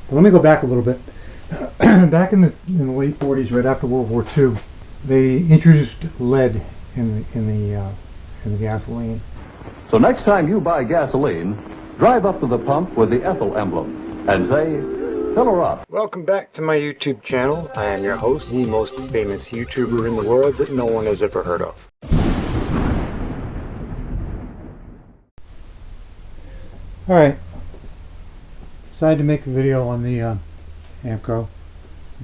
But let me go back a little bit. Back in the late 40s, right after World War II, they introduced lead in the gasoline. So next time you buy gasoline, drive up to the pump with the ethyl emblem and say, fill her up. Welcome back to my YouTube channel. I am your host, the most famous YouTuber in the world that no one has ever heard of. Alright, decided to make a video on the AMCO.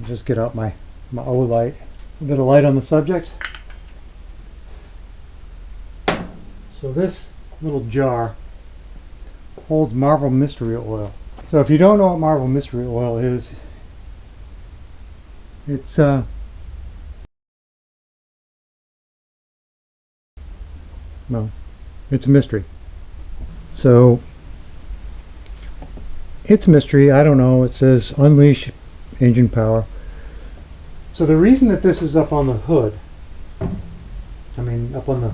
Just get out my O light, a bit of light on the subject. So this little jar holds Marvel Mystery Oil. So if you don't know what Marvel Mystery Oil is, it's well, it's a mystery. So it's a mystery. I don't know. It says unleash engine power. So the reason that this is up on the hood, I mean up on the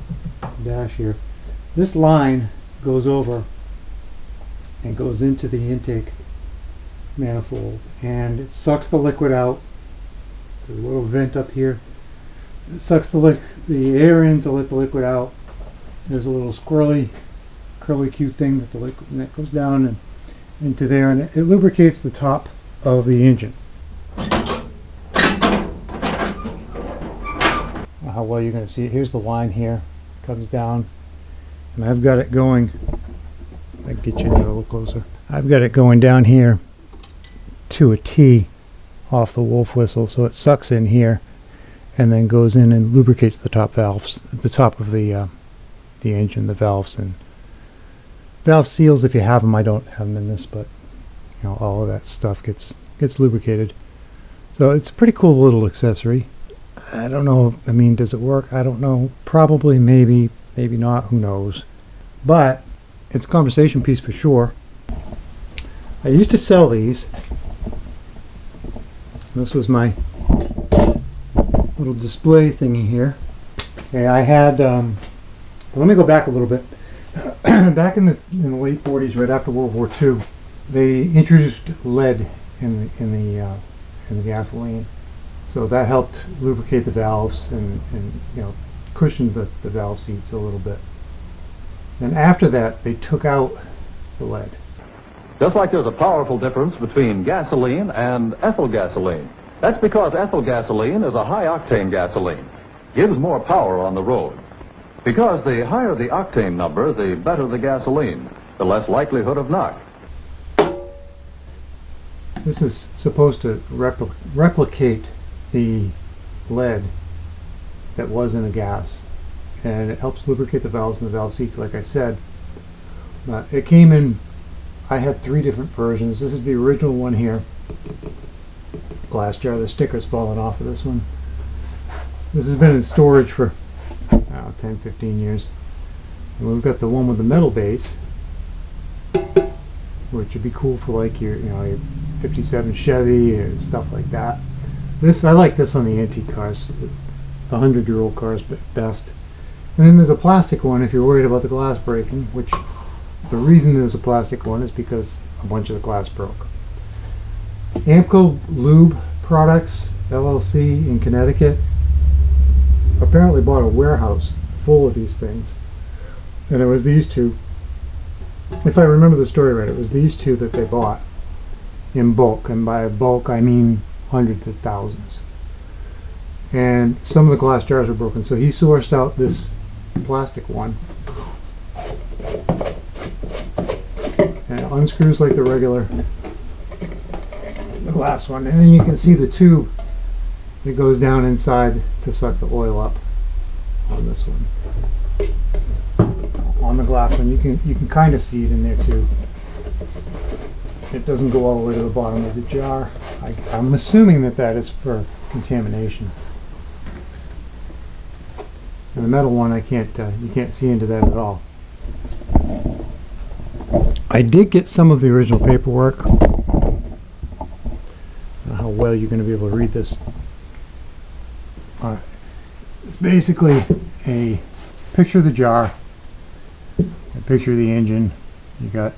dash here, this line goes over and goes into the intake manifold and it sucks the liquid out. There's a little vent up here. It sucks the air in to let the liquid out. There's a little curly cute thing that the liquid that goes down and into there, and it lubricates the top of the engine. How well you're going to see it. Here's the line here, comes down, and I've got it going. I can get you in there a little closer. I've got it going down here to a T off the wolf whistle, so it sucks in here and then goes in and lubricates the top valves, the top of the engine, the valves and valve seals if you have them. I don't have them in this, but you know, all of that stuff gets lubricated. So it's a pretty cool little accessory. I don't know, I mean, does it work? I don't know. Probably, maybe not, who knows. But it's a conversation piece for sure. I used to sell these. This was my little display thingy here. Okay, I had, let me go back a little bit. Back in the late 40s, right after World War II, they introduced lead in the gasoline. So that helped lubricate the valves and you know, cushion the valve seats a little bit. And after that, they took out the lead. Just like there's a powerful difference between gasoline and ethyl gasoline. That's because ethyl gasoline is a high-octane gasoline. Gives more power on the road. Because the higher the octane number, the better the gasoline, the less likelihood of knock. This is supposed to replicate the lead that was in the gas, and it helps lubricate the valves and the valve seats, like I said. It came in, I had 3 different versions. This is the original one here. Glass jar, the sticker's fallen off of this one. This has been in storage for 10-15 years. And we've got the one with the metal base, which would be cool for like your 57 Chevy or stuff like that. This, I like this on the antique cars, the 100-year-old cars best. And then there's a plastic one if you're worried about the glass breaking, which the reason there's a plastic one is because a bunch of the glass broke. AMCO Lube Products LLC in Connecticut apparently bought a warehouse full of these things, and it was these two, if I remember the story right, it was these two that they bought in bulk, and by bulk I mean hundreds of thousands. And some of the glass jars were broken, so he sourced out this plastic one, and it unscrews like the regular glass one, and then you can see the tube that goes down inside to suck the oil up on this one. On the glass one, you can kind of see it in there too. It doesn't go all the way to the bottom of the jar. I'm assuming that is for contamination. And the metal one, you can't see into that at all. I did get some of the original paperwork. I don't know how well you're going to be able to read this. It's basically a picture of the jar, a picture of the engine. You got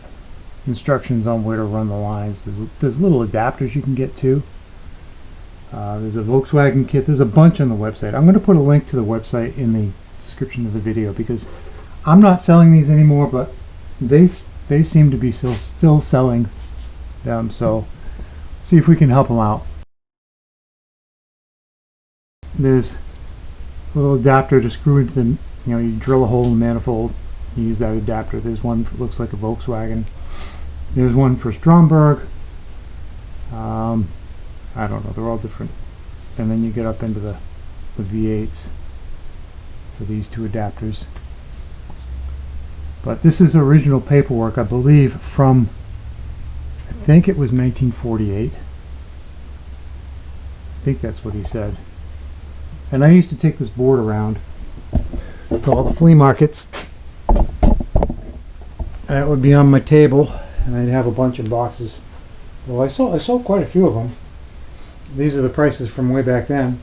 instructions on where to run the lines. There's little adapters you can get too. There's a Volkswagen kit. There's a bunch on the website. I'm going to put a link to the website in the description of the video because I'm not selling these anymore, but they seem to be still selling them. So see if we can help them out. There's a little adapter to screw into the, you drill a hole in the manifold. You use that adapter. There's one that looks like a Volkswagen. There's one for Stromberg. I don't know, they're all different. And then you get up into the V8s for these two adapters. But this is original paperwork, I believe, from, I think it was 1948. I think that's what he said. And I used to take this board around to all the flea markets. And it would be on my table, and I'd have a bunch of boxes. Well, I sold quite a few of them. These are the prices from way back then.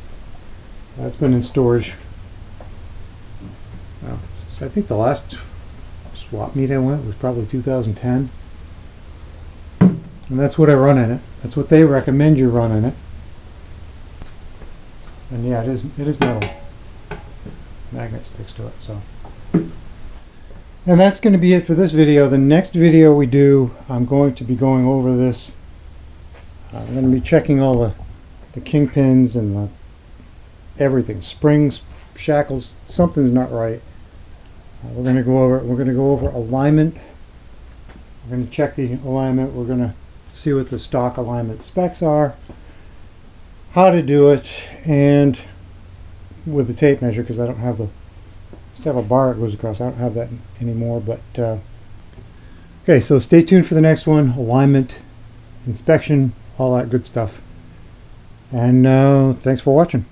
That's been in storage. Well, so I think the last swap meet I went was probably 2010. And that's what I run in it. That's what they recommend you run in it. And yeah, it is metal. Magnet sticks to it, so. And that's going to be it for this video. The next video we do, I'm going to be going over this. I'm going to be checking all the kingpins and everything, springs, shackles. Something's not right. We're going to go over alignment. We're going to check the alignment. We're going to see what the stock alignment specs are, how to do it, and with the tape measure, because I don't have just have a bar that goes across. I don't have that anymore. But okay, so stay tuned for the next one. Alignment, inspection, all that good stuff. And thanks for watching.